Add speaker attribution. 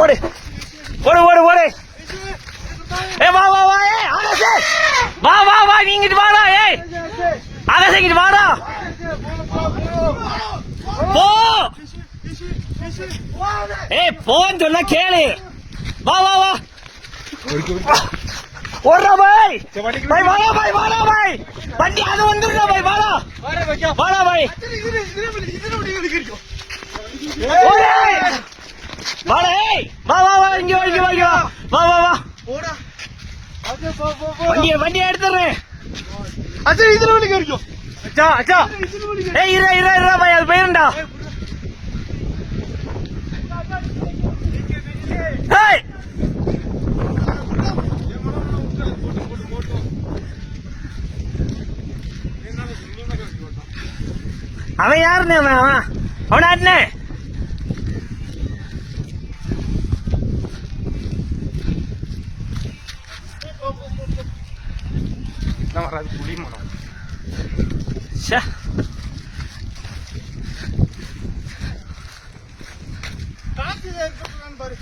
Speaker 1: ஓடு ஓடு ஓடு ஓடு. ஏ வா வா வா. ஏ ஆகாஷ் வா வா வா. நீ இங்கிட்டு வாடா. ஏய் ஆகாஷ் இங்கிட்டு வாடா. போ. ஏய் போன்னு சொன்னா கேளு. வா வா வா. ஓடுறா பாய். பாய் வாடா பாய் வாடா பாய். வண்டி அது வந்துடுறா பாய் வாடா. வாடா பாய். வாடா. ஏய் வா வா வா. இங்க வா இங்க வா இங்க வா. வா வா வா. வண்டியை எடுத்துறேன்.
Speaker 2: இதுல வண்டி கிடைக்கும்.
Speaker 1: அச்சா அச்சா. ஏய் இரா இரா இரா பாய். அது போயிருண்டா. ஏய் அவன் யாருன்னு அவன் அவனாட்னே.
Speaker 2: பாரு